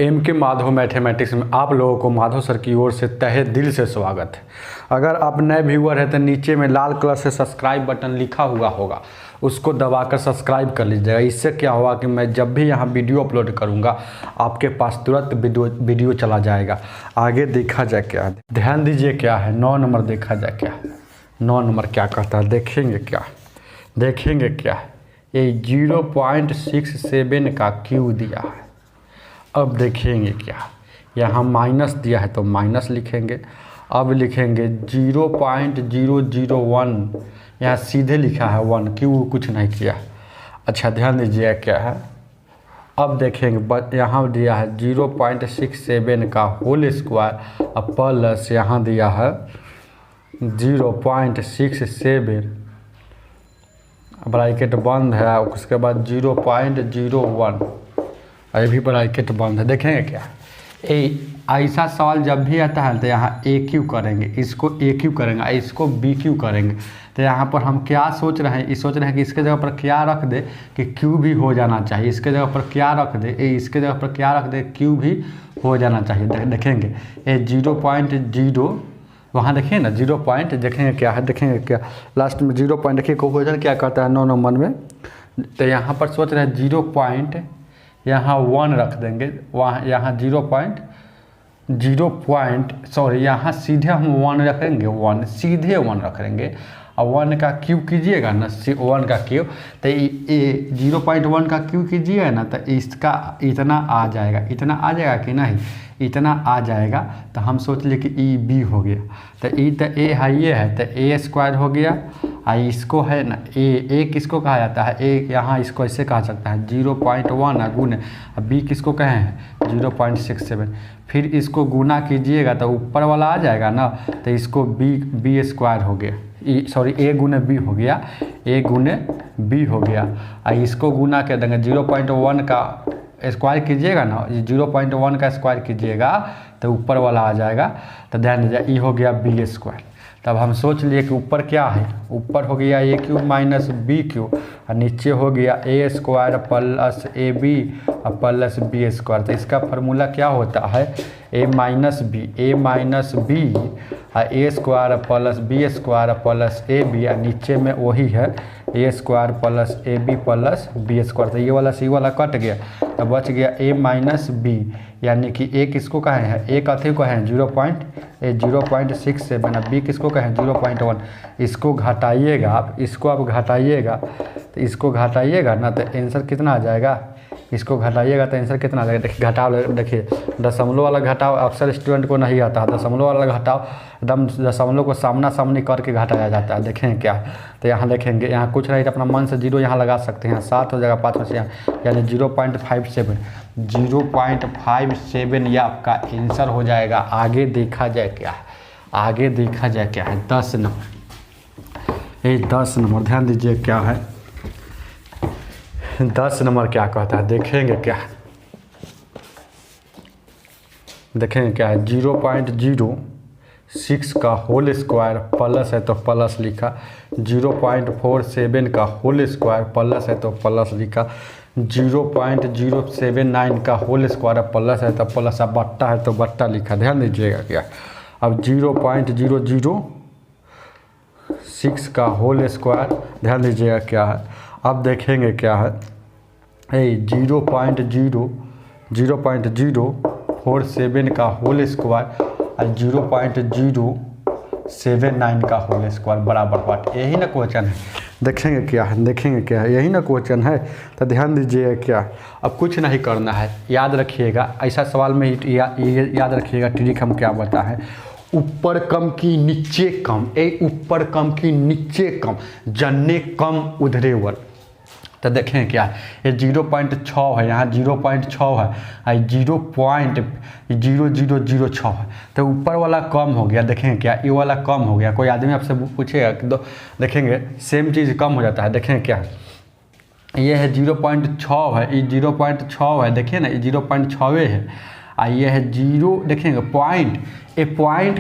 M के Madhav mathematics में आप लोगों को माधव सर की ओर से तहे दिल से स्वागत है। अगर आप नए व्यूअर हैं तो नीचे में लाल कलर से सब्सक्राइब बटन लिखा हुआ होगा, उसको दबाकर सब्सक्राइब कर लीजिएगा। इससे क्या होगा कि मैं जब भी यहाँ वीडियो अपलोड करूँगा आपके पास तुरंत वीडियो चला जाएगा। आगे देखा जाए क्या है, ध्यान दीजिए क्या है 9 नंबर। देखा जाए क्या है 9 नंबर क्या कहता है, देखेंगे क्या है। ये 0.67 का क्यू दिया है। अब देखेंगे क्या, यहाँ माइनस दिया है तो माइनस लिखेंगे। अब लिखेंगे 0.001, यहाँ सीधे लिखा है 1, क्यों कुछ नहीं किया। अच्छा ध्यान दीजिए क्या है। अब देखेंगे यहाँ दिया है 0.67 का होल स्क्वायर और प्लस यहाँ दिया है 0.67, ब्रैकेट बंद है। उसके बाद 0.01, ये भी ब्रैकेट बंद है। देखेंगे क्या, ऐसा सवाल जब भी आता है तो यहाँ ए क्यू करेंगे, इसको ए क्यू करेंगे, इसको बी क्यू करेंगे। तो यहाँ पर हम क्या सोच रहे हैं, सोच रहे हैं कि इसके जगह पर क्या रख दे कि क्यू भी हो जाना चाहिए। इसके जगह पर क्या रख दे, इसके जगह पर क्या रख दे, क्यू भी हो जाना चाहिए। देखेंगे ये 0.0, वहाँ देखिए ना 0 पॉइंट, देखेंगे क्या है, देखेंगे क्या लास्ट में 0 पॉइंट। देखिए क्वेश्चन क्या करता है 9 नंबर में। तो यहाँ पर सोच रहे हैं 0 पॉइंट, यहाँ 1 रख देंगे, वहाँ यहाँ 0.0 सॉरी, यहाँ सीधे हम 1 रखेंगे, 1 सीधे 1 रख देंगे। और 1 का क्यूब कीजिएगा ना, 1 का क्यूब, तो ये 0.1 का क्यूब कीजिएगा ना तो इसका इतना आ जाएगा। इतना आ जाएगा कि नहीं, इतना आ जाएगा। तो हम सोच लिए कि ई बी हो गया। तो ई तो ए है, ये है तो ए स्क्वायर हो गया। और इसको है ना ए किसको कहा जाता है, ए यहाँ इसको ऐसे कहा सकता है 0.1 गुने, और बी किसको कहे हैं 0.67। फिर इसको गुना कीजिएगा तो ऊपर वाला आ जाएगा ना, तो इसको बी स्क्वायर हो गया, सॉरी ए गुने बी हो गया, ए गुने बी हो गया। और इसको गुना कर देंगे 0.1 का स्क्वायर कीजिएगा ना, 0.1 का स्क्वायर कीजिएगा तो ऊपर वाला आ जाएगा। तो ध्यान दीजिए ई हो गया बी स्क्वायर। तब हम सोच लिए कि ऊपर क्या है, ऊपर हो गया ए क्यू माइनस बी क्यू, और नीचे हो गया ए स्क्वायर प्लस ए बी और प्लस बी स्क्वायर। तो इसका फार्मूला क्या होता है, ए माइनस बी और A square plus B square plus A B, और नीचे में वही है A square plus A B plus B square. तो ये वाला सी वाला कट गया, तो बच गया ए माइनस बी, यानी कि ए किसको कहे हैं, ए कथे को हैं 0.67 और बी किसको कहें 0.1। इसको घटाइएगा आप, इसको आप घटाइएगा, तो इसको घटाइएगा ना तो आंसर कितना आ जाएगा, इसको घटाइएगा तो आंसर कितना आ जाएगा। देखिए घटाव, देखिए दशमलव वाला घटाव अक्सर स्टूडेंट को नहीं आता है। दशमलव वाला घटाव एकदम दशमलव को सामना सामनी करके घटाया जाता है। देखें क्या, तो यहाँ देखेंगे, यहाँ कुछ नहीं तो अपना मन से 0 यहाँ लगा सकते हैं, 7 हो जाएगा 5 में से यहाँ, यानी 0.57 ये आपका आंसर हो जाएगा। आगे देखा जाए क्या है, आगे देखा जाए क्या है 10 नंबर। ये 10 नंबर ध्यान दीजिए क्या है, 10 नंबर क्या कहता है, देखेंगे क्या है, देखेंगे क्या है 0.06 का होल स्क्वायर प्लस है तो प्लस लिखा, 0.47 का होल स्क्वायर प्लस है तो प्लस लिखा, 0.079 का होल स्क्वायर प्लस है तो प्लस, अब बट्टा है तो बट्टा लिखा। ध्यान दीजिएगा क्या, अब 0.006 का होल स्क्वायर, ध्यान दीजिएगा क्या है। अब देखेंगे क्या है 0.047 का होल स्क्वायर और 0.079 का होल स्क्वायर बराबर बात, यही ना क्वेश्चन है। देखेंगे क्या है, यही ना क्वेश्चन है। तो ध्यान दीजिए क्या, अब कुछ नहीं करना है, याद रखिएगा ऐसा सवाल में याद रखिएगा ट्रिक हम क्या बता है, ऊपर कम की नीचे कम, ऊपर कम की नीचे कम, जन्ने कम उधरे वर। तो देखें क्या है, ये 0.6 है, यहाँ 0.6 है, 0.0006 है, तो ऊपर वाला कम हो गया। देखें क्या, ये वाला कम हो गया। कोई आदमी आपसे पूछेगा कि देखेंगे सेम चीज़ कम हो जाता है। देखें क्या है, ये है 0.6 है, ये 0.6 है, देखिए ना ये 0.6 है, ये है 0, देखेंगे पॉइंट, ए पॉइंट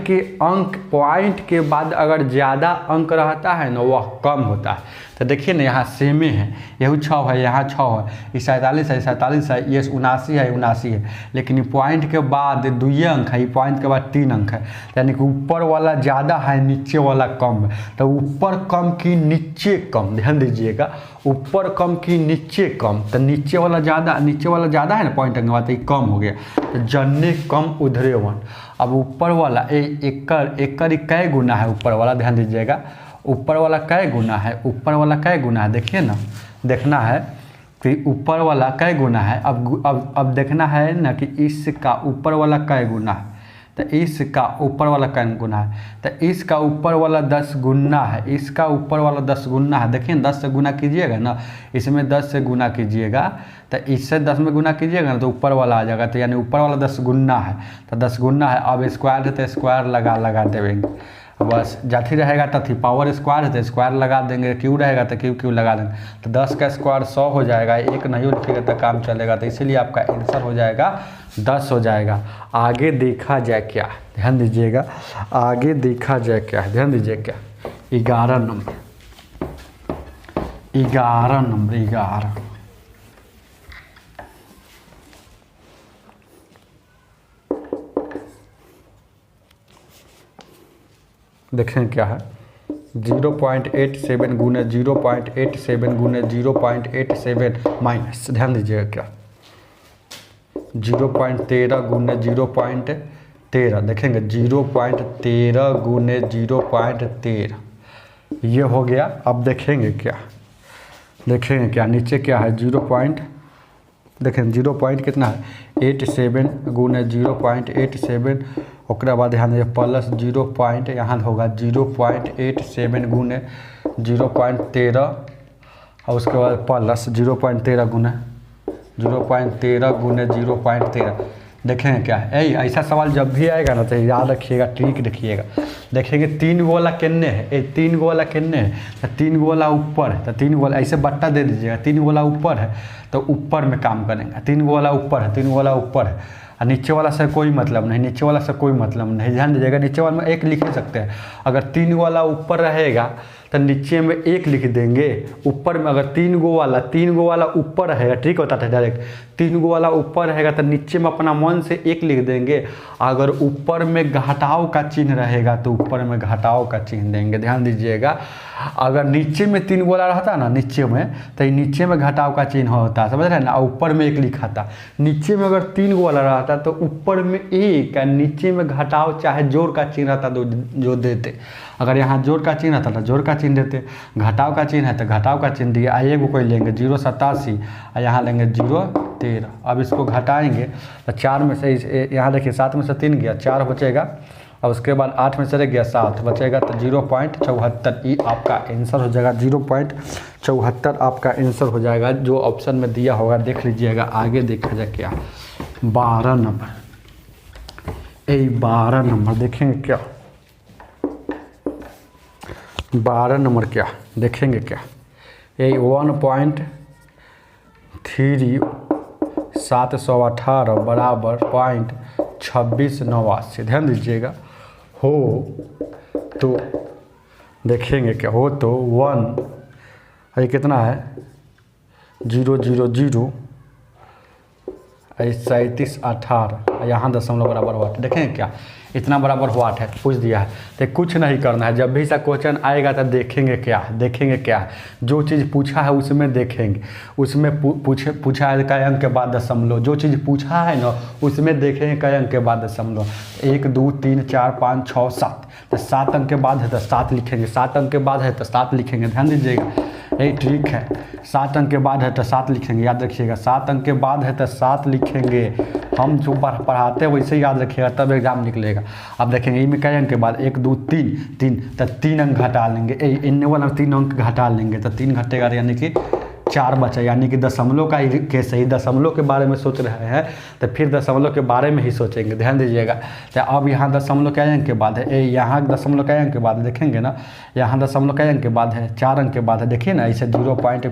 के बाद अगर ज़्यादा अंक रहता है ना वह कम होता है। तो देखिए ना यहाँ सेमे है, यही 6 है, यहाँ 6 है, ये 47 है, 47 है, ये 79 है, 79 है, लेकिन ये पॉइंट के बाद 2 अंक है, ये पॉइंट के बाद 3 अंक है, यानी कि ऊपर वाला ज़्यादा है, नीचे वाला कम है। तो ऊपर कम की नीचे कम, ध्यान दीजिएगा, ऊपर कम की नीचे कम, तो नीचे वाला ज़्यादा है ना पॉइंट के बाद, तो ये कम हो गया, तो जन्ने कम उधरे 1। अब ऊपर वाला एकर कै गुना है ऊपर वाला, ध्यान दीजिएगा, ऊपर वाला कै गुना है, ऊपर वाला कै गुना है, देखिए ना, देखना है कि ऊपर वाला कै गुना है। अब देखना है ना कि इसका ऊपर वाला कै गुना है, तो इसका ऊपर वाला कै गुना है, तो इसका ऊपर वाला 10 गुना है, इसका ऊपर वाला 10 गुना है। देखिए 10 से गुना कीजिएगा ना, इसमें 10 से गुना कीजिएगा, तो इससे 10 में गुना कीजिएगा ना तो ऊपर वाला आ जाएगा, तो यानी ऊपर वाला 10 गुना है, तो 10 गुना है। अब स्क्वायर है तो स्क्वायर लगा देंगे, बस जाती रहेगा तथी, पावर स्क्वायर है तो स्क्वायर लगा देंगे, क्यू रहेगा तो क्यू लगा देंगे, तो 10 का स्क्वायर 100 हो जाएगा, एक नहीं लिखेगा तो काम चलेगा, तो इसीलिए आपका आंसर हो जाएगा 10 हो जाएगा। आगे देखा जाए क्या, ध्यान दीजिएगा, आगे देखा जाए क्या, ध्यान दीजिए क्या, 11 नंबर, 11 देखें क्या है, 0.87 गुने 0.87 गुने 0.87 माइनस, ध्यान दीजिएगा क्या, 0.13 गुने 0.13, देखेंगे 0.13 गुने 0.13, ये हो गया। अब देखेंगे क्या नीचे क्या है, 0. देखें 0 पॉइंट कितना है, 87 गुने 0.87, ओकरा बाद ध्यान दीजिए प्लस 0 पॉइंट यहाँ होगा 0.87 गुने 0.13, और उसके बाद प्लस 0.13 गुने 0.13। देखेंगे क्या है, ऐसा सवाल जब भी आएगा ना तो याद रखिएगा, ट्रिक रखिएगा। देखेंगे 3 गो वाला किन्ने है, 3 गो वाला किन्ने है, तो 3 गो वाला ऊपर है, तो 3 गो वाला ऐसे बट्टा दे दीजिएगा, 3 गो वाला ऊपर है तो ऊपर में काम करेंगे, 3 गो वाला ऊपर है, 3 गो वाला ऊपर है, और नीचे वाला से कोई मतलब नहीं, नीचे वाला से कोई मतलब नहीं, ध्यान दीजिएगा। नीचे वाला में 1 लिख सकते हैं, अगर 3 गो वाला ऊपर रहेगा तो नीचे में 1 लिख देंगे, ऊपर में अगर 3 गो वाला ऊपर रहेगा, ठीक होता था डायरेक्ट, 3 गो वाला ऊपर रहेगा तो नीचे में अपना मन से 1 लिख देंगे, अगर ऊपर में घटाव का चिन्ह रहेगा तो ऊपर में घटाव का चिन्ह देंगे, ध्यान दीजिएगा। अगर नीचे में 3 गो वाला रहता ना, नीचे में, तो नीचे में घटाव का चिन्ह होता, समझ रहे हैं ना, ऊपर में 1 लिखा था। नीचे में अगर 3 गो वाला रहता तो ऊपर में 1 और नीचे में घटाव चाहे जोड़ का चिन्ह रहता तो जो देते, अगर यहाँ जोड़ का चिन्ह रहता तो जोड़ का चिन्ह देते, घटाव का चिन्ह है तो घटाव का चिन्ह दिए। आइए को कोई लेंगे 0.87 और यहाँ लेंगे 0.13। अब इसको घटाएंगे तो 4 में से, यहाँ देखिए 7 में से 3 गया, 4 बचेगा, और उसके बाद 8 में से रह गया 7 बचेगा, तो 0.74 ये आपका आंसर हो जाएगा, 0.74 आपका आंसर हो जाएगा, जो ऑप्शन में दिया होगा देख लीजिएगा। आगे देखा जाए क्या, 12 नंबर, 12 नंबर देखेंगे क्या, 12 नंबर क्या देखेंगे क्या, 1.3718 बराबर 0.2689। ध्यान दीजिएगा, हो तो देखेंगे क्या, हो तो 1 ये कितना है 000 3718, यहाँ दशमलव बराबर वाट, देखेंगे क्या इतना बराबर वाट है, पूछ दिया है। तो कुछ नहीं करना है, जब भी सा क्वेश्चन आएगा तो देखेंगे क्या जो चीज़ पूछा है उसमें देखेंगे, उसमें पूछा है कई अंक के बाद दशमलव, जो चीज़ पूछा है ना उसमें देखेंगे कई अंक के बाद दशमलव, 1 2 3 4 5 6 7, तो 7 अंक के बाद है तो 7 लिखेंगे, 7 अंक के बाद है तो 7 लिखेंगे, ध्यान दीजिएगा, यही ट्रिक है। 7 अंक के बाद है तो 7 लिखेंगे, याद रखिएगा, 7 अंक के बाद है तो 7 लिखेंगे, हम जो पढ़ाते हैं वैसे याद रखिएगा तब एग्जाम निकलेगा। अब देखेंगे इनमें कई अंक के बाद 1 2 3 तो 3 अंक घटा लेंगे, इनने वाला 3 अंक घटा लेंगे, तो 3 घटेगा यानी कि 4 बचा, यानी कि दशमलव का केस ही, दशमलव के बारे में सोच रहे हैं तो फिर दशमलव के बारे में ही सोचेंगे, ध्यान दीजिएगा। तो अब यहाँ दशमलव के अंक के बाद है, यहाँ दशमलव के अंक के बाद देखेंगे ना, यहाँ दशमलव के अंक के बाद है, 4 अंक के बाद है, देखिए ना इसे 0.1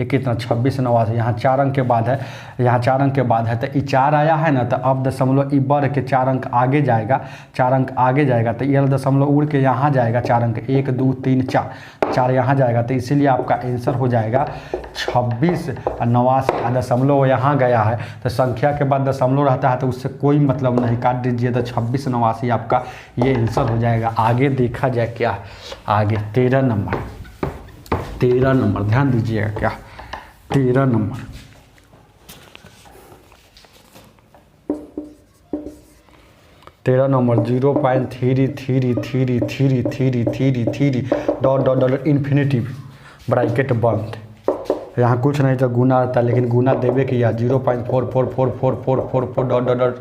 कितना 26 89, यहाँ 4 अंक के बाद है, यहाँ 4 अंक के बाद है, तो ये 4 आया है ना, तो अब दशमलव ई बढ़ के 4 अंक आगे जाएगा, 4 अंक आगे जाएगा, तो ये दशमलव उड़ के यहाँ जाएगा 4 अंक, 1 2 3 4 यहाँ जाएगा, तो इसीलिए आपका आंसर हो जाएगा 26 89। दशमलव यहाँ गया है तो संख्या के बाद दशमलव रहता है तो उससे कोई मतलब नहीं, काट दीजिए, तो 26 89 आपका ये आंसर हो जाएगा। आगे देखा जाए क्या है, आगे 13 नंबर, 13 नंबर ध्यान दीजिएगा क्या, 13 नंबर, 13 नंबर 0.333333 इन्फिनिटिव ब्रैकेट बंद, यहाँ कुछ नहीं तो गुना रहता है, लेकिन गुना देवे किया 0.444444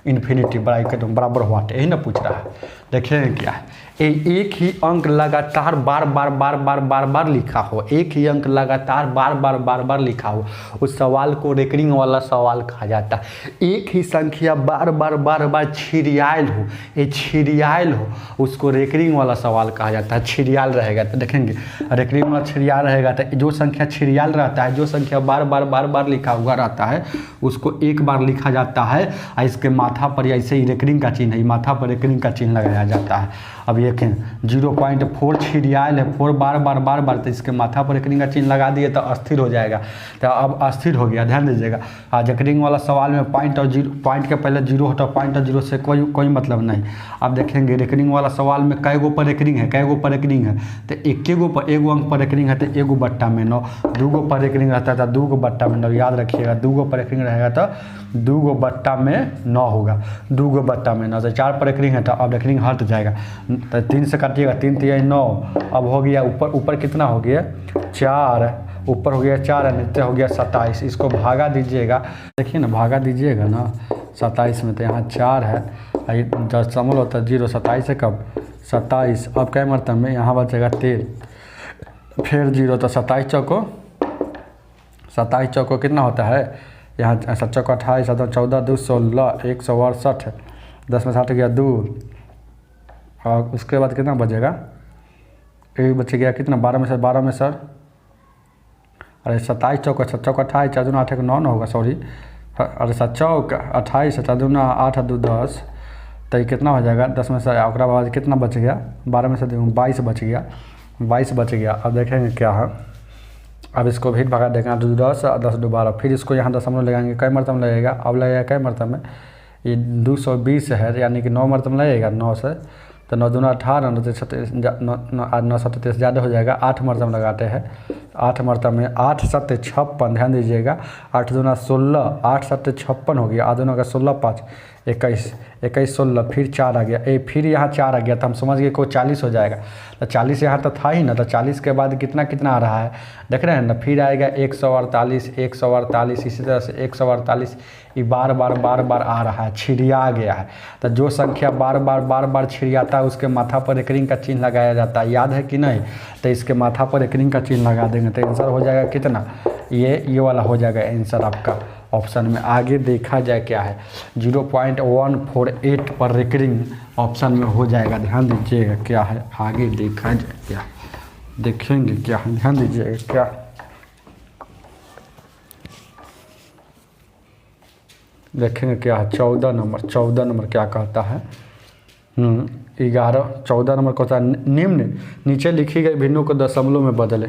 इन्फिनिटी ब्रैकेट बराबर हुआ, यही ना पूछ रहा है। देखिए क्या है, एक ही अंक लगातार बार बार लिखा हो, एक ही अंक लगातार बार बार लिखा हो, उस सवाल को रेकरिंग वाला सवाल कहा जाता है। एक ही संख्या बार बार छिड़ियाल हो, ये छिड़ियाल हो, उसको रेकरिंग वाला सवाल कहा जाता है। छिड़ियाल रहेगा तो देखेंगे रेकरिंग वाला छिड़ियाल रहेगा, तो जो संख्या छिड़ियाल रहता है, जो संख्या बार बार लिखा हुआ रहता है, उसको एक बार लिखा जाता है और इसके माथा पर ऐसे ही रेकरिंग का चिन्ह है, माथा पर रेकरिंग का चिन्ह लगाया जाता है। अब ये 0.4 छिड़ियाल है, 4 बार, तो इसके माथा पर रेकरिंग का चिन्ह लगा दिए तो अस्थिर हो जाएगा, तो अब अस्थिर हो गया, ध्यान दीजिएगा। आज रेकरिंग वाला सवाल में पॉइंट और जीरो, पॉइंट के पहले जीरो हटा, पॉइंट और जीरो से कोई मतलब नहीं। अब देखेंगे रेकरिंग वाला सवाल में कै गो पर रेकरिंग है, कै गो पर रेकरिंग है, तो एक गो पर, एगो अंक पर रेकरिंग है तो एगो बट्टा में 9, 2 गो पर रेकरिंग रहता है तो 2 गो बट्टा में 9, याद रखिएगा, 2 गो पर रेकरिंग रहेगा तो 2 गो बट्टा में 9 होगा, 2 गो बट्टा में 9, तो 4 पर रेकरिंग है तो अब रेकरिंग हट जाएगा, तो 3 से काटिएगा, 3 3 9, अब हो गया ऊपर कितना हो गया 4, ऊपर हो गया 4 है, नीचे हो गया 27, इसको भागा दीजिएगा, देखिए ना भागा दीजिएगा ना 27 में, तो यहाँ 4 है, दशमलव होता है 0, 27 है कब 27, अब क्या मरतब में यहाँ बचेगा 13, फिर 0, तो 27 चौको कितना होता है, यहाँ 7 चौको 28, 7 14 2 16 168, 10 में 60 गया 2, और उसके बाद कितना बचेगा, एक बच गया कितना 12 में सर, अरे 27 चौक 7 चौक 28, 4 दूना 8 1 9 होगा, सॉरी, अरे 7 चौक 28, 4 दूना 8 2 10, तो ये कितना हो जाएगा 10 में से, और बाद कितना बच गया 12 में से 22 बच गया, 22 बच गया। अब देखेंगे क्या है, अब इसको भी भगा देगा 2 10 10 2 12, फिर इसको यहाँ दशमलव लगाएंगे, कई मरतब लगेगा, अब लगेगा कई मरतब में, ये 220 है, यानी कि 9 मरतब लगेगा 9 से, तो 9 दूना 18, 9 37 ज़्यादा हो जाएगा, 8 मरतब लगाते हैं, 8 मरतब में 8 7 56, ध्यान दीजिएगा, 8 दूना 16, 8 7 56 हो गया, 8 दूना का 16 5 21 16, फिर 4 आ गया, फिर यहाँ 4 आ गया, तो हम समझ गए को 40 हो जाएगा, तो 40 यहाँ तो था ही ना, तो 40 के बाद कितना आ रहा है, देख रहे हैं ना, फिर आएगा 148, इसी तरह से 148, ये बार बार आ रहा है, छिड़िया गया है, तो जो संख्या बार बार छिड़ियाता है उसके माथा पर रेकरिंग का चिन्ह लगाया जाता है, याद है कि नहीं, तो इसके माथा पर रेकरिंग का चिन्ह लगा देंगे, तो आंसर हो जाएगा कितना, ये वाला हो जाएगा आंसर आपका ऑप्शन में। आगे देखा जाए क्या है, 0.148 पर रेकरिंग ऑप्शन में हो जाएगा, ध्यान दीजिएगा क्या है, आगे देखा जाए क्या, देखेंगे क्या है, ध्यान दीजिएगा क्या, देखेंगे क्या है, 14 नंबर क्या कहता है, 14 नंबर कहता है निम्न नीचे लिखी गई भिन्नों को दशमलव में बदले,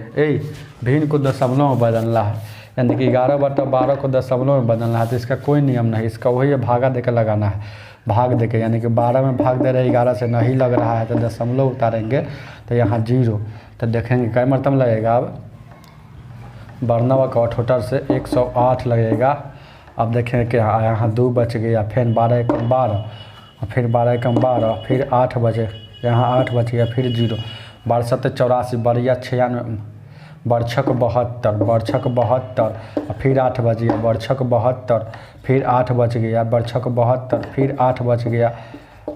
भिन्न को दशमलव में बदलना है, यानी कि 11/12 को दशमलव में बदलना है, तो इसका कोई नियम नहीं, इसका वही है भागा देकर लगाना है, भाग देकर, यानी कि 12 में भाग दे रहे 11 से नहीं लग रहा है तो दशमलव उतारेंगे, तो यहाँ 0, तो देखेंगे कई मरतब लगेगा, अब बर्नवा का अठोटर से 108 लगेगा। अब देखेंगे कि यहाँ 2 बच गया, फिर 12 एकम 12, फिर 12 एकम 12, फिर 8 बचे, यहाँ 8 बच गया, फिर 0, 12 7 84, बढ़िया 96, बरछक 72, फिर 8 बच गया, बरछक 72, फिर 8 बच गया, बरछक 72, फिर 8 बच गया,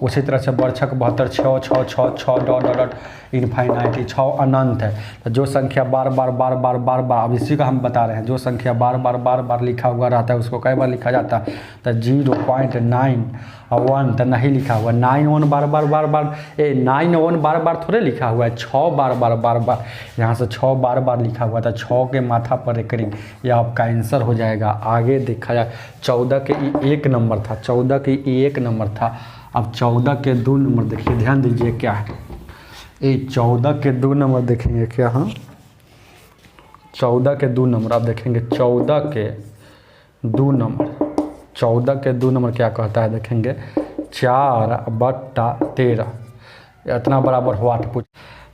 उसी तरह से बरछक 72 6 6 6 6 डॉट डॉट डॉट इनफाइनाइटी 6 अनंत है। तो जो संख्या बार बार बार बार बार बार, अब इसी का हम बता रहे हैं, जो संख्या बार बार बार बार लिखा हुआ रहता है उसको कई बार लिखा जाता है। तो 0.9 और 1 तो नहीं लिखा हुआ, 9 1 बार बार बार बार 9 1 बार बार थोड़े लिखा हुआ है, 6 बार बार बार बार, यहाँ से 6 बार बार लिखा हुआ था। 6 के माथा पर एक रिंग, यह आपका आंसर हो जाएगा। आगे देखा जाए 14 के 1 नंबर था, 14 के 1 नंबर था। अब 14 के 2 नंबर देखिए, ध्यान दीजिए क्या है ये 14 के 2 नंबर देखेंगे क्या। हाँ 14 के 2 नंबर आप देखेंगे, 14 के 2 नंबर, 14 के 2 नंबर क्या कहता है देखेंगे, 4/13 इतना बराबर हुआ पूछ।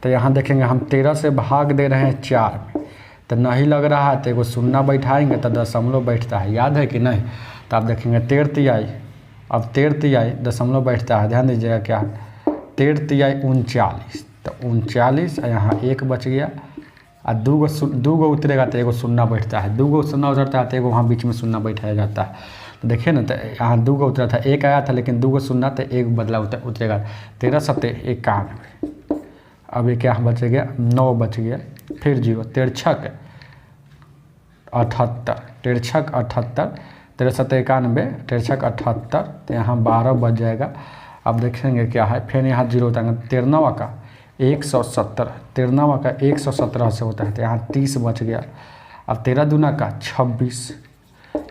तो यहाँ देखेंगे हम 13 से भाग दे रहे हैं 4 में, तो नहीं लग रहा है तो एगो शून्य बैठाएंगे तो दशमलव बैठता है, याद है कि नहीं। तो आप देखेंगे 13 तिहाई, अब 13 तिहाई दशमलव बैठता है, ध्यान दीजिएगा क्या है 13 तिहाई 39, तो 39 यहाँ 1 बच गया और 2 गो उतरेगा तो एगो शून्य बैठता है, 2 गो शून्य उतरता है तो एगो वहाँ बीच में शून्य बैठाया जाता है। तो देखिए ना, तो यहाँ 2 गो उतरा था, 1 आया था लेकिन 2 गो शून्य तो 1 बदला उतरेगा। 13 सत्ते 91, अब ये क्या बच गया 9 बच गया, फिर 0, 13 छक 78, 13 छक 78, 13 सत्ते 91, 13 छक 78, तो यहाँ 12 बच जाएगा। अब देखेंगे क्या है, फिर यहाँ 0 होता है, 13वां का 170, 13वां का 117 से होता है, तो यहाँ 30 बच गया। अब 13 दूना का 26,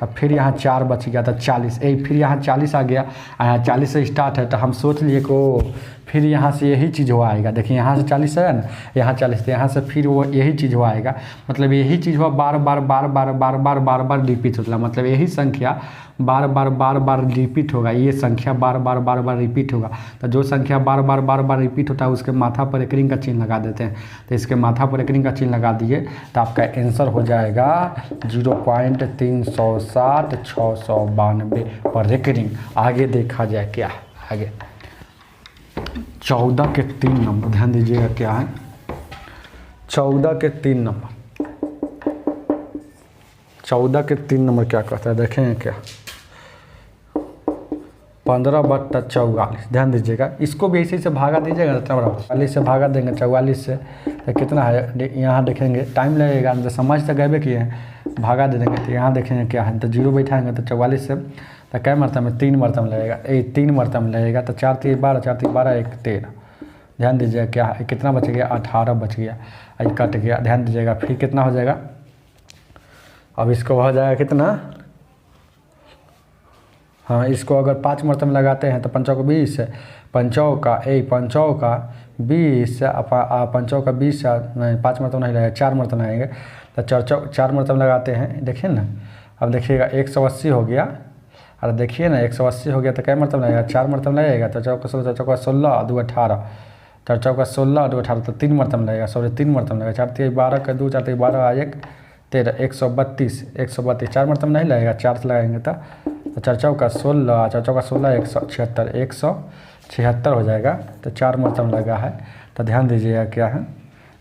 अब फिर यहाँ 4 बच गया था 40, फिर यहाँ 40 आ गया, यहाँ 40 से स्टार्ट है, तो हम सोच लिए को फिर यहाँ से यही चीज़ हो आएगा। देखिए यहाँ से 40 है ना, यहाँ 40, तो यहाँ से फिर वो यही चीज़ हो आएगा, मतलब यही चीज़ हुआ बार बार बार बार बार बार बार बार रिपीट होता है, मतलब यही संख्या बार बार बार बार रिपीट होगा, ये संख्या बार बार बार बार रिपीट होगा। तो जो संख्या बार बार बार बार रिपीट होता है उसके माथा पर एक रिंग का चिन्ह लगा देते हैं। तो इसके माथा पर एक रिंग का चिन्ह लगा दिए तो आपका आंसर हो जाएगा 0.360 692 पर एक रिंग। आगे देखा जाए क्या है, आगे 14 के 3 नंबर, ध्यान दीजिएगा क्या है 14 के 3 नंबर, 14 के 3 नंबर क्या कहता है देखेंगे क्या, 15/44, ध्यान दीजिएगा। इसको भी इसी से भागा दीजिएगा इतना बराबर 44 से भागा देंगे 44 से, तो कितना है यहाँ देखेंगे, टाइम लगेगा तो समझ तो गए कि भागा दे देंगे। तो यहाँ देखेंगे क्या है, तो 0 बैठाएंगे तो 44 से तो कै मरतबा में 3 मरतबा में लगेगा, 3 मरतबा में लगेगा, तो 4 3 12, 4 3 12 1 13, ध्यान दीजिएगा क्या है कितना बच गया 18 बच गया, ये कट गया, ध्यान दीजिएगा। फिर कितना हो जाएगा, अब इसको हो जाएगा कितना, हाँ इसको अगर 5 मरतबा में लगाते हैं तो 5 को 20, 5 का 20, 5 का 20 नहीं 5 मरतबा नहीं लगेगा, 4 मरतबा लगाएंगे तो 4 मरतबा लगाते हैं। देखिए ना, अब देखिएगा 180 हो गया, और देखिए ना 180 हो गया तो कै मरतबा लगेगा 4 मरतबा लगेगा, तो 4 का 16, 4 का 16 2 18, 4 का 16 2 18, तो 3 मरतबा लगेगा, सॉरी 3 मरतबा लगेगा, 4 3 12 का 2, 4 3 12 1 13, 132, 4 मरतबा नहीं लगेगा, 4 से लगाएंगे तो 4 का 16, 4 का 16 176, 176 हो जाएगा, तो 4 मरतबा लगा है। तो ध्यान दीजिएगा क्या है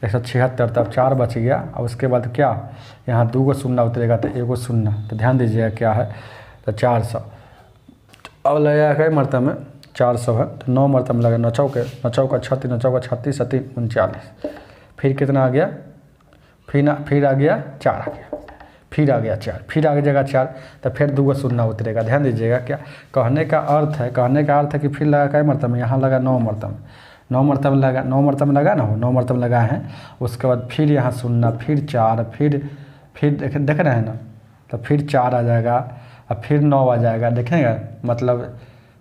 176, तब 4 बच गया, और उसके बाद क्या यहाँ 2 गो शून्य उतरेगा तो 1 गो शून्य, तो ध्यान दीजिएगा क्या है तो 400, अब लगेगा कई मरतबा में 400 है, तो 9 मरतबा लगा, 9 चौके 36, 9 चौका 36, 37 39, फिर कितना आ गया, फिर आ गया 4 आ गया, फिर आ गया 4, फिर आ जाएगा 4, तो फिर 2 गो शून्य उतरेगा। ध्यान दीजिएगा क्या कहने का अर्थ है कि फिर लगा कई मरतबा में, यहाँ लगा 9 मरतबा, 9 मरतबा लगा, 9 मरतबा लगा ना, 9 मरतबा लगा है, उसके बाद फिर यहाँ शून्य, फिर 4, फिर देख रहे हैं ना, तो फिर 4 आ जाएगा, और फिर 9 आ जाएगा, देखेंगे मतलब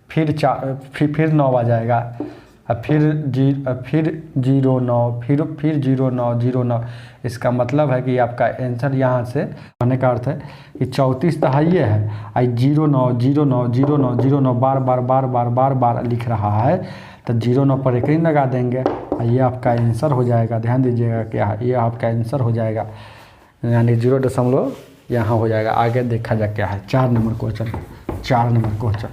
फिर 4 फिर 9 आ जाएगा, और फिर 0 9, फिर 0 9 0 9। इसका मतलब है कि आपका आंसर यहाँ से कहने का अर्थ है कि 34 तो हाइए है, आई 0 9 0 9 0 9 0 9 बार बार बार बार बार बार लिख रहा है, तो 0 9 पर एक ही लगा देंगे, ये आपका आंसर हो जाएगा। ध्यान दीजिएगा क्या ये आपका आंसर हो जाएगा, यानी 0 यहाँ हो जाएगा। आगे देखा जाए क्या है 4 नंबर क्वेश्चन, 4 नंबर क्वेश्चन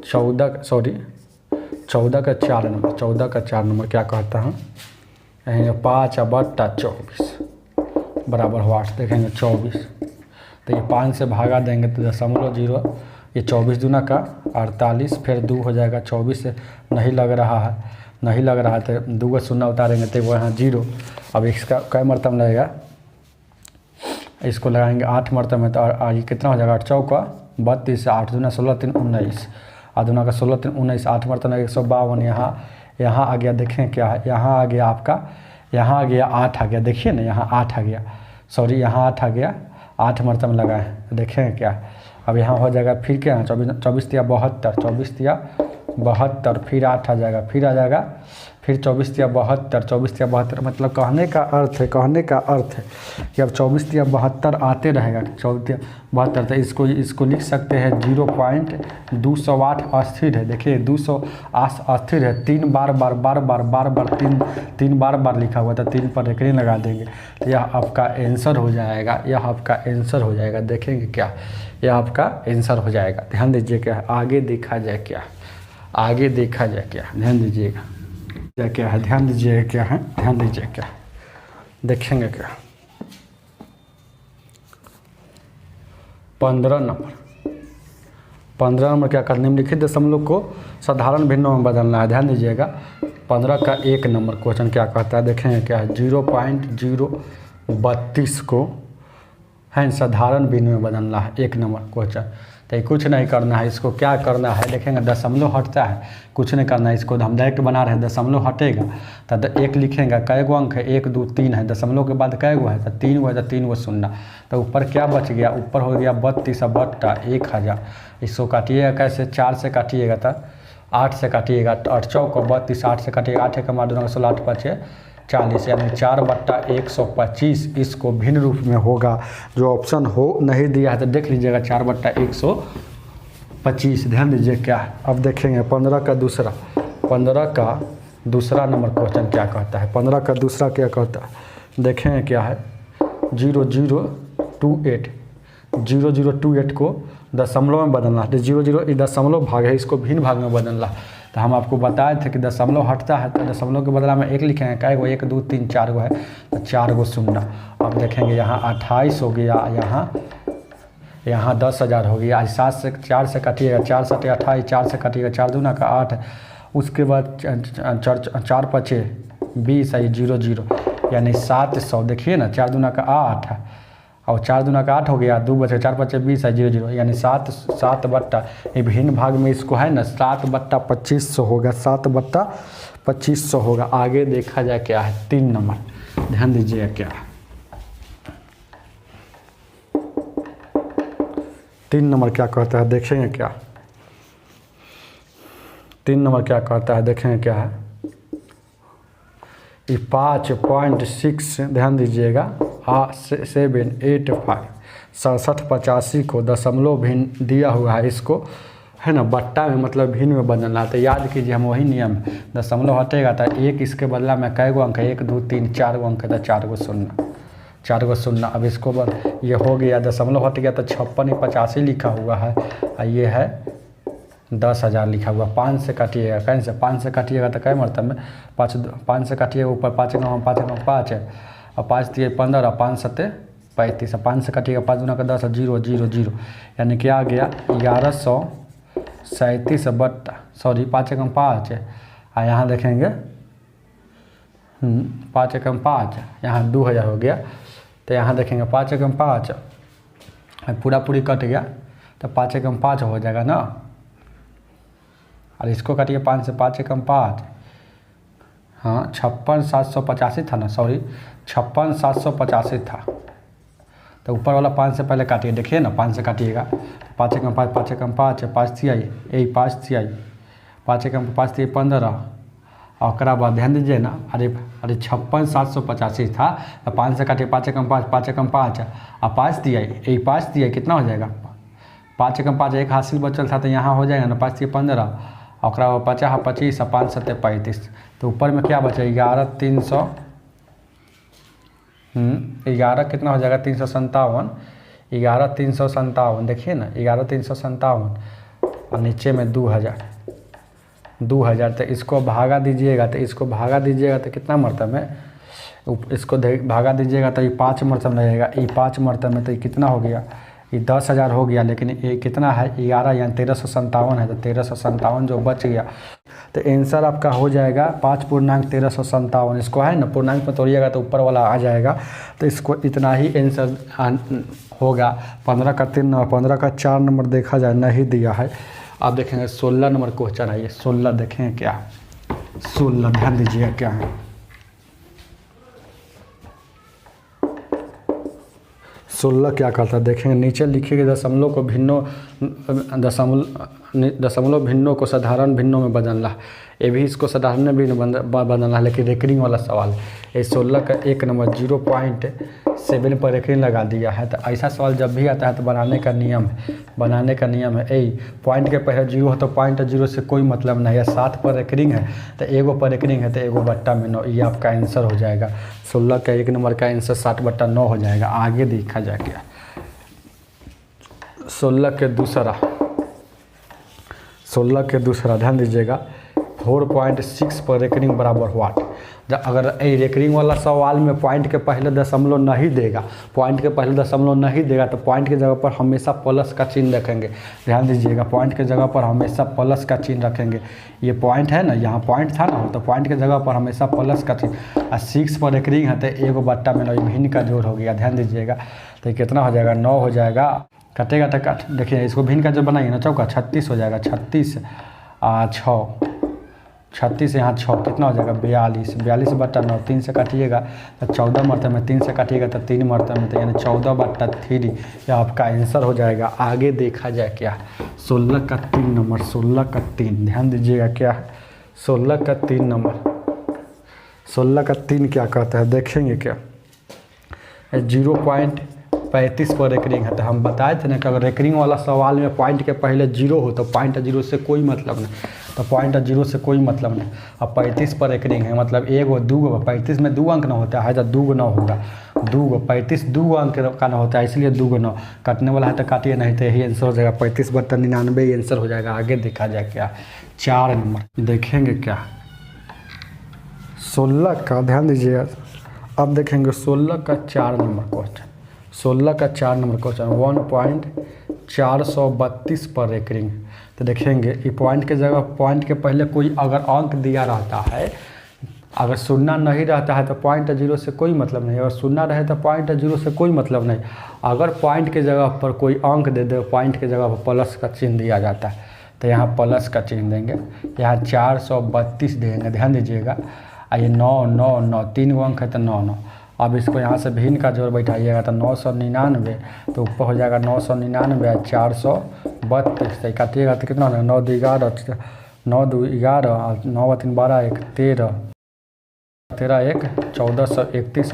14 का 4 नंबर, 14 का 4 नंबर क्या कहता है, 5/24 बराबर हुआ 8, देखेंगे 24, तो ये 5 से भागा देंगे तो 0.0, ये 24 दूना का 48, फिर 2 हो जाएगा 24 से नहीं लग रहा है, नहीं लग रहा है तो 2 का शून्य उतारेंगे तो वो यहाँ 0। अब इसका कै मरतब लगेगा, इसको लगाएंगे 8 मरतब में, तो ये कितना हो जाएगा 8 चौका 32, 8 दूना 16 3 19, 8 दूना का 16 3 19, 8 मरतब में 152। यहाँ आ गया, देखें क्या है, यहाँ आ गया आपका, यहाँ आ गया 8 आ गया, देखिए ना यहाँ 8 आ गया, सॉरी यहाँ 8 आ गया, 8 मरतब लगाएं, देखें क्या। अब यहाँ हो जाएगा फिर क्या है 24 तिया 72, 24 तिया 72, फिर 8 आ जाएगा, फिर आ जाएगा, फिर 24 तिया 72, 24 तिया 72, मतलब कहने का अर्थ है कि अब 24 तिया 72 आते रहेगा, 24 तिया 72, तो इसको लिख सकते हैं 0.208 अस्थिर है। देखिए 208 अस्थिर है, 3 बार तीन बार लिखा हुआ था, 3 पर रेखनी लगा देंगे तो यह आपका आंसर हो जाएगा, यह आपका आंसर हो जाएगा। देखेंगे क्या, यह आपका आंसर हो जाएगा। ध्यान दीजिए क्या, आगे देखा जाए क्या, आगे देखा जाए क्या, ध्यान दीजिएगा क्या है, ध्यान दीजिए क्या है, ध्यान दीजिए क्या देखेंगे क्या। 15 नंबर क्या करना, निम्नलिखित दशमलव को साधारण भिन्नों में बदलना है। ध्यान दीजिएगा 15 का 1 नंबर क्वेश्चन क्या कहता है, देखेंगे क्या है, 0.032 को है साधारण भिन्न में बदलना है, 1 नंबर क्वेश्चन। तो कुछ नहीं करना है, इसको क्या करना है, देखेंगे दशमलव हटता है, कुछ नहीं करना है, इसको हम डायरेक्ट बना रहे हैं, दशमलव हटेगा तो 1 लिखेंगे, कै गो अंक है 1 2 3 है, दशमलव के बाद कै गो है तो 3 गो है, तो 3 गो शून्य, तो ऊपर क्या बच गया, ऊपर हो गया 32 बट्टा 1000। इसको काटिएगा कैसे, 4 से काटिएगा तो 8 से काटिएगा, 8 चौका 32, 8 से काटिएगा, 8 का मार 16 8 5 40, यानी 4/125 इसको भिन्न रूप में होगा। जो ऑप्शन हो नहीं दिया है तो देख लीजिएगा 4/125। ध्यान दीजिए क्या है, अब देखेंगे 15 का दूसरा नंबर क्वेश्चन क्या कहता है। 15 का दूसरा क्या कहता है, देखेंगे क्या है, 0028 को दशमलव में बदलना है। 00 दशमलव भाग है, इसको भिन्न भाग में बदलना है। तो हम आपको बताए थे कि दशमलव हटता है तो दशमलव के बदला में 1 लिखेंगे, कै गो 1 2 3 4 गो है तो 4 गो शून्य। अब देखेंगे यहाँ 28 हो गया, यहाँ 10,000 हो गया। आज 7 से 4 से काटिएगा, 4 7 28, 4 से काटिएगा 4 दूना का 8, उसके बाद 4 5 20 है 00, यानी 700। देखिए ना 4 दूना का 8 है और 4 दूना का 8 हो गया, 2 बचे 4 5 20 है 00, यानी 7 बट्टा ये भिन्न भाग में इसको है ना 7/2500 होगा, 7/2500 होगा। आगे देखा जाए क्या है, 3 नंबर, ध्यान दीजिएगा क्या है, 3 नंबर क्या कहता है, देखेंगे क्या 3 नंबर क्या कहता है, देखेंगे क्या है, 5.6, ध्यान दीजिएगा 785 6785 को दशमलव भिन्न दिया हुआ है, इसको है ना बट्टा में मतलब भिन्न में बदलना। तो याद कीजिए हम वही नियम, दशमलव हटेगा तो 1 इसके बदला में कै गो अंक है, 1 2 3 4 गो अंक है तो 4 गो शून्य। अब इसको ये हो गया, दशमलव हट गया तो 56 85 लिखा हुआ है और ये है 10,000 लिखा हुआ। 5 से काटिएगा, कैसे 5 से काटिएगा तो कै मरतब में 5 से काटिएगा, ऊपर 5 है और 5 दिए 15 और 5 7 35, 5 से काटिएगा 5 दूना का 10 0, यानी क्या आ गया 1137 बट्टा 5 एकम 5 और यहाँ देखेंगे 5 एकम 5, यहाँ 2000 हो गया। तो यहाँ देखेंगे 5 एकम 5 पूरी कट गया तो 5 एकम 5 हो जाएगा ना, और इसको काटिए 5 से 5 एकम 5, हाँ 56,785 था ना, सॉरी 56,785 था। तो ऊपर वाला 5 से पहले काटिए, देखिए ना 5 से काटिएगा 5 एकम 5 5 एकम 5 5 तिहाई 5 तिहाई 5 एकम 5 तिहाई 15 और ओकरा बाद ध्यान दीजिए ना, अरे 56,785 था तो 5 से काटिए 5 एकम 5 5 एकम 5 और 5 तिहाई 5 तिहाई कितना हो जाएगा 5 एकम 5 एक हासिल बचल था तो यहाँ हो जाएगा ना 5 तिहाई 15 और 50 25 और 5 7 35, तो ऊपर में क्या बचा 11,300 11 कितना हो जाएगा 357, 11,357 देखिए ना 11,357 और नीचे में 2000, तो इसको भागा दीजिएगा तो कितना मरतब है, इसको भागा दीजिएगा तो ये 5 मरतब लगेगा, ये 5 मरतब में तो ये कितना हो गया ये 10,000 हो गया, लेकिन ये कितना है 11 यानी 1357 है, तो 1357 जो बच गया तो आंसर आपका हो जाएगा 5.1357। इसको है ना पूर्णांक में तोड़िएगा तो ऊपर वाला आ जाएगा, तो इसको इतना ही आंसर होगा। 15 का 3 नंबर, 15 का 4 नंबर देखा जाए नहीं दिया है। आप देखेंगे 16 नंबर क्वेश्चन है, ये 16 देखें क्या है, 16 ध्यान दीजिएगा क्या है। 16 क्या करता है देखेंगे, नीचे लिखिएगा दशमलव को भिन्नों दशमलव भिन्नों को साधारण भिन्नों में बदलना। ये भी इसको साधारण भिन्न बदलना है, लेकिन रेकरिंग वाला सवाल है। ये 16 का 1 नंबर 0.7 पर रेकरिंग लगा दिया है। तो ऐसा सवाल जब भी आता है तो बनाने का नियम है पॉइंट के पहले 0 हो तो पॉइंट 0 से कोई मतलब नहीं है। 7 पर रेकरिंग है तो एगो पर रेकरिंग है तो एगो बट्टा में 9, ये आपका आंसर हो जाएगा। 16 का 1 नंबर का आंसर 60/9 हो जाएगा। आगे देखा जाए क्या 16 के दूसरा ध्यान दीजिएगा 4.6 पर रेकरिंग बराबर व्हाट। अगर रेकरिंग वाला सवाल में पॉइंट के पहले दशमलव नहीं देगा, तो पॉइंट की जगह पर हमेशा प्लस का चिन्ह रखेंगे। ध्यान दीजिएगा पॉइंट के जगह पर हमेशा प्लस का चिन्ह रखेंगे। ये पॉइंट है ना, यहाँ पॉइंट था ना, तो पॉइंट के जगह पर हमेशा प्लस का चिन्ह। और 6 पर रेकरिंग है तो एगो बट्टा में 9 भिन्न का जोड़ हो गया। ध्यान दीजिएगा तो कितना हो जाएगा 9 हो जाएगा, कटेगा तो देखिए इसको भिन्न का जो बनाइए ना चौका 36 हो जाएगा। 36 यहाँ 6 कितना हो जाएगा 42/9। 3 से काटिएगा तो 14 मरतबे में, 3 से काटिएगा तो 3 मरतबे में, तो यानी 14/3 यह आपका आंसर हो जाएगा। आगे देखा जाए क्या 16 का 3 नंबर, 16 का 3 ध्यान दीजिएगा क्या है 16 का 3 नंबर। 16 का 3 क्या कहता है देखेंगे क्या 0.35 पर रेकरिंग है। तो हम बताए थे ना कि अगर रेकरिंग वाला सवाल में पॉइंट के पहले 0 हो तो पॉइंट 0 से कोई मतलब नहीं, तो पॉइंट 0 से कोई मतलब नहीं। अब 35 पर रेकरिंग है मतलब एगो दूगो, 35 में 2 अंक ना होता है तो 2 9 होगा। 35 2 अंक का ना होता है, इसलिए 2 9 काटने वाला है तो काटिए, नहीं तो यही आंसर हो जाएगा 35/99 आंसर हो जाएगा। आगे देखा जाए क्या 4 नंबर देखेंगे क्या 16 का ध्यान दीजिएगा। अब देखेंगे 16 का 4 नंबर क्वेश्चन, 16 का 4 नंबर क्वेश्चन 1.432 पर रेकरिंग। तो देखेंगे ये पॉइंट के जगह पॉइंट के पहले कोई अगर अंक दिया रहता है, अगर शून्य नहीं रहता है तो पॉइंट 0 से कोई मतलब नहीं, अगर शून्य रहे तो पॉइंट 0 से कोई मतलब नहीं। अगर पॉइंट के जगह पर कोई अंक दे दे, पॉइंट के जगह पर प्लस का चिन्ह दिया जाता है तो यहाँ प्लस का चिन्ह देंगे, यहाँ 432 देंगे। ध्यान दीजिएगा ये 9 9 9 3 गो अंक है तो 9 9। अब इसको यहाँ से भिन्न का जोड़ बैठाइएगा तो 999, तो ऊपर हो जाएगा 999 432। तो काटिएगा तो कितना होगा 9 2 11 9 2 11 9 3 12 1 13 13 1 1431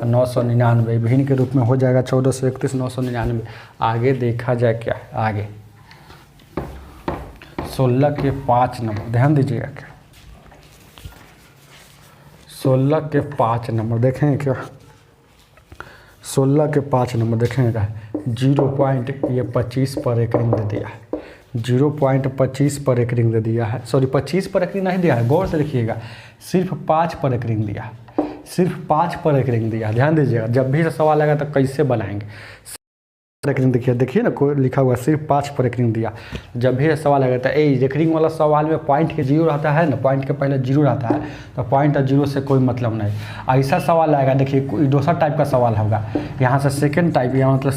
999 भिन्न के रूप में हो जाएगा 1431 999। आगे देखा जाए क्या आगे 16 के 5 नंबर ध्यान दीजिएगा क्या 16 के 5 नंबर देखेंगे क्या 16 के 5 नंबर देखेंगे क्या 0.25 पर रेकरिंग दे दिया है। 0.25 पर रेकरिंग दे दिया है, सॉरी 25 पर रेकरिंग नहीं दिया है, गौर से लिखिएगा, सिर्फ 5 पर रेकरिंग दिया है, सिर्फ 5 पर रेकरिंग दिया है। ध्यान दीजिएगा जब भी सवाल आएगा तो कैसे बनाएंगे रेकरिंग देखिए ना कोई लिखा हुआ सिर्फ 5 पर रेकरिंग दिया। जब भी सवाल आएगा तो रेकरिंग वाला सवाल में पॉइंट के 0 रहता है ना, पॉइंट के पहले 0 रहता है तो पॉइंट 0 से कोई मतलब नहीं। ऐसा सवाल आएगा देखिए दूसरा टाइप का सवाल होगा, यहाँ से सेकंड टाइप, यहाँ मतलब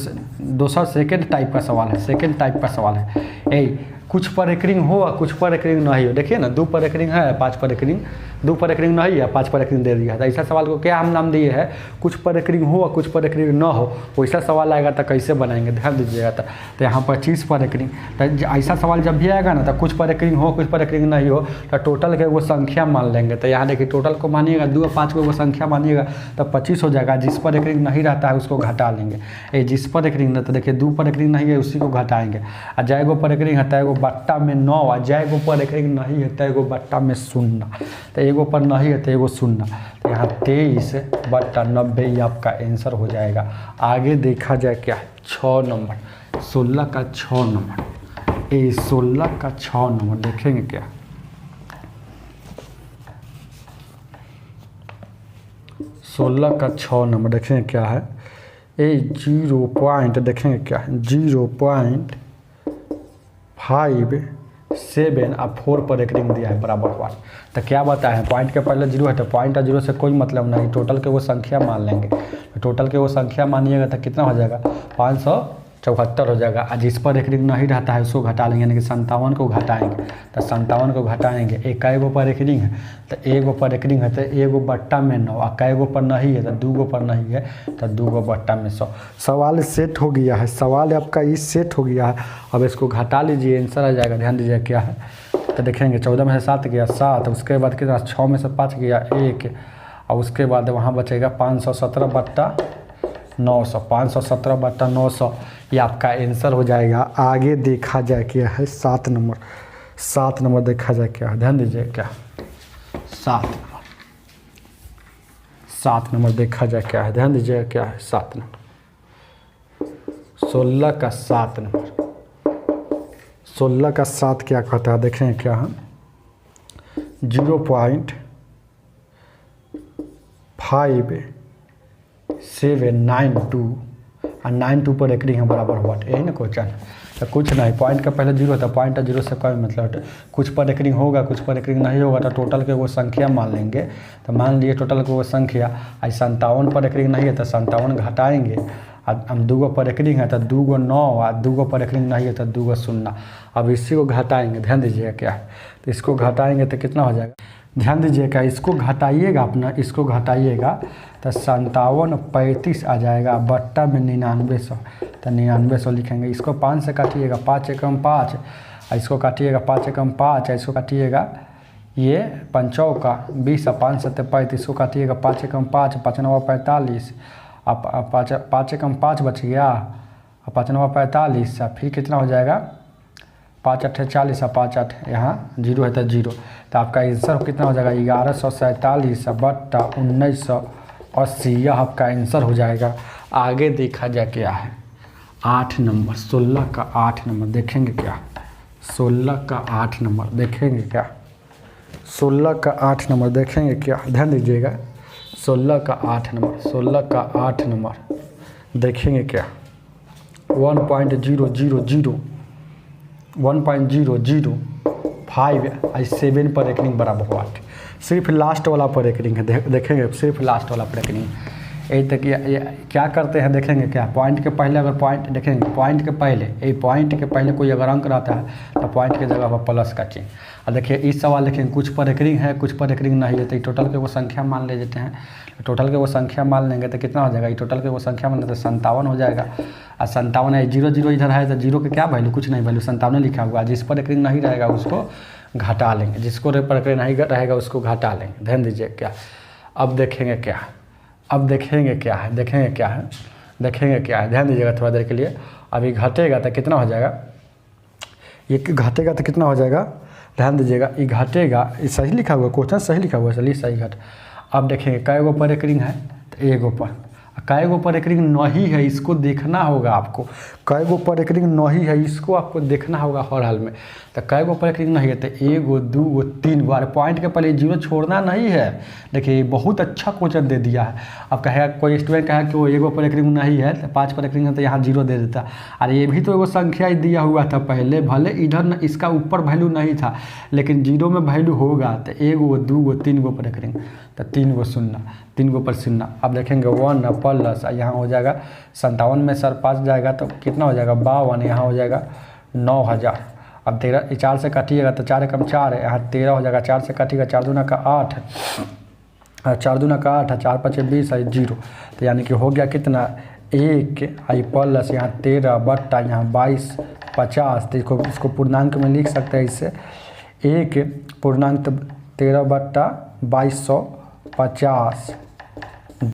दूसरा सेकंड टाइप का सवाल है, सेकंड टाइप का सवाल है। कुछ पर रेकरिंग हो और कुछ पर रेकरिंग नहीं हो। देखिए ना 2 पर रेकरिंग है 5 पर रेकरिंग, 2 पर रेकरिंग नहीं है 5 पर रेकरिंग दे दिया है। तो ऐसा सवाल को क्या हम नाम दिए है कुछ पर रेकरिंग हो और कुछ पर रेकरिंग ना हो। वैसा सवाल आएगा तो कैसे बनाएंगे ध्यान दीजिएगा। तो यहाँ 25 पर रेकरिंग, तो ऐसा सवाल जब भी आएगा ना तो कुछ पर रेकरिंग हो कुछ पर रेकरिंग नहीं हो तो टोटल के वो संख्या मान लेंगे। तो यहाँ देखिए टोटल को मानिएगा 2 और 5 को वो संख्या मानिएगा तो 25 हो जाएगा। जिस पर रेकरिंग नहीं रहता है उसको घटा लेंगे। जिस पर रेकरिंग ना तो देखिए 2 पर रेकरिंग नहीं है उसी को घटाएंगे। और जाएगो पर रेकरिंग है तो एगो बट्टा में 9 आ जाएगो पर रेकरिंग नहीं है तो एगो बट्टा में 0, तो एगो पर नहीं है तो एगो 0, तो यहाँ 23/90 आपका आंसर हो जाएगा। आगे देखा जाए क्या 6 नंबर 16 का 6 नंबर 16 का 6 नंबर देखेंगे क्या 16 का 6 नंबर देखेंगे क्या है ये 0 पॉइंट देखेंगे क्या है 0.57 अब 4 पर एक रिंग दिया है बराबर 1। तो क्या बताए हैं पॉइंट के पहले 0 है तो पॉइंट और 0 से कोई मतलब नहीं, टोटल के वो संख्या मान लेंगे। तो टोटल के वो संख्या मानिएगा तो कितना हो जाएगा 574 हो जाएगा। और जिस पर एक रिंग नहीं रहता है उसको घटा लेंगे, यानी कि 57 को घटाएंगे। तो 57 को घटाएंगे, एकाएगो पर एक रिंग है तो एगो पर एक रिंग है तो एगो बट्टा में 9, और कईगो पर नहीं है तो 2 गो पर नहीं है तो 2 गो बट्टा में 100। सवाल सेट हो गया है, सवाल आपका इस सेट हो गया है। अब इसको घटा लीजिए, आंसर आ जाएगा। ध्यान दीजिए क्या है तो देखेंगे 14 में से 7 गया 7, उसके बाद कितना 6 में से 5 गया 1, और उसके बाद वहाँ बचेगा 517 बट्टा 900। 517 बट्टा 900 ये आपका आंसर हो जाएगा। आगे देखा जाए क्या है 7 नंबर, 7 नंबर देखा जाए क्या है। ध्यान दीजिए क्या 7 नंबर देखा जाए क्या है। ध्यान दीजिए क्या है 7 नंबर, 16 का 7 नंबर, 16 का 7 क्या कहता है देखें क्या है 0.5792 और 92 पर एक रिंग है बराबर व्हाट, यही ना क्वेश्चन। तो कुछ नहीं, पॉइंट का पहले 0 था, पॉइंट और 0 से कोई मतलब कुछ पर एक रिंग होगा कुछ पर एक रिंग नहीं होगा तो टोटल के वो संख्या मान लेंगे। तो मान लिए टोटल के वो संख्या 57 पर एक रिंग नहीं है तो 57 घटाएंगे, हम 2 गो पर एक रिंग है तो 2 गो 9 और 2 गो पर एक रिंग नहीं है तो 2 गो 0। अब इसी को घटाएंगे, ध्यान दीजिएगा क्या है तो इसको घटाएंगे तो कितना हो जाएगा। ध्यान दीजिएगा इसको घटाइएगा अपना, इसको घटाइएगा तो 57 35 आ जाएगा बट्टा में 9900, तो 9900 लिखेंगे। इसको 5 से काटिएगा 5 एकम 5, इसको काटिएगा 5 एकम 5, इसको काटिएगा ये 5 का 20 और 5 7 35, इसको काटिएगा 5 एकम 5 5 9 45, अब 5 एकम 5 बच गया और 5 9 45, फिर कितना हो जाएगा 5 8 40 और 5 8 यहाँ 0 है तो 0। तो आपका आंसर कितना हो जाएगा 1147 बट्टा 1980, यह आपका आंसर हो जाएगा। आगे देखा जाए क्या है 8 नंबर, 16 का 8 नंबर देखेंगे क्या, 16 का 8 नंबर देखेंगे क्या, 16 का 8 नंबर देखेंगे क्या। ध्यान दीजिएगा 16 का 8 नंबर, 16 का 8 नंबर देखेंगे क्या 1.005 पर एक रिंग बराबर हुआ, सिर्फ लास्ट वाला पर एक रिंग है। देखेंगे सिर्फ लास्ट वाला पर एक रिंग यही तक। ये क्या करते हैं देखेंगे क्या, पॉइंट के पहले अगर पॉइंट देखेंगे पॉइंट के पहले कोई अगर अंक रहता है तो पॉइंट की जगह पर प्लस का चिन्ह। और देखिए इस सवाल देखेंगे कुछ पर एक रिंग है कुछ पर एक रिंग नहीं है तो टोटल के वो संख्या मान ले देते हैं। टोटल के वो संख्या मान लेंगे तो कितना हो जाएगा, टोटल के वो संख्या मान लेते तो 57 हो जाएगा। और 57 है 0 0 इधर है तो 0 के क्या वैल्यू, कुछ नहीं वैल्यू 57 लिखा हुआ। जिस पर एक रिंग नहीं रहेगा उसको घटा लेंगे, जिसको पर एक रिंग नहीं रहेगा उसको घटा लेंगे। ध्यान दीजिए क्या, अब देखेंगे क्या है, अब देखेंगे क्या है, देखेंगे क्या है, देखेंगे क्या है। ध्यान दीजिएगा थोड़ा देर के लिए। अभी घटेगा तो कितना हो जाएगा, ये घटेगा तो कितना हो जाएगा। ध्यान दीजिएगा ये घटेगा, ये सही लिखा हुआ क्वेश्चन सही लिखा हुआ, चलिए सही घट। अब देखेंगे कईगो पर एक रिंग है तो एगो पर, कईगो पर एक रिंग नहीं है इसको देखना होगा आपको। कईगो पर एक रिंग नहीं है इसको आपको देखना होगा हर हाल में। तो कईगो पर एक रिंग नहीं है तो 1 2 3 बार पॉइंट के पहले 0 छोड़ना नहीं है। देखिए बहुत अच्छा क्वेश्चन दे दिया है। अब कहेगा कोई स्टूडेंट कहा कि वो 1 पर एक रिंग नहीं है तो 5 पर एक रिंग है तो यहाँ 0 दे देता। अरे ये भी तो एगो संख्या ही दिया हुआ था पहले, भले इधर न इसका ऊपर वैल्यू नहीं था लेकिन 0 में वैल्यू होगा। तो 1 2 3 गो पर एक रिंग तो 3 गो 0, 3 गो पर 0। अब देखेंगे 1 प्लस यहाँ हो जाएगा 57 में सर 5 जाएगा तो कितना हो जाएगा 52, यहाँ हो जाएगा 9000। अब 13 4 से काटिएगा तो 4 एकम 4 है, यहाँ 13 हो जाएगा। 4 से काटिएगा 4 दूना का 8, 4 दूना का 8 4 5 20 है 0। तो यानी कि हो गया कितना 1 आई प्लस यहाँ 13 बट्टा यहाँ 22 50। तो इसको पूर्णांक में लिख सकते हैं इससे 1 पूर्णांक 13 बट्टा 2250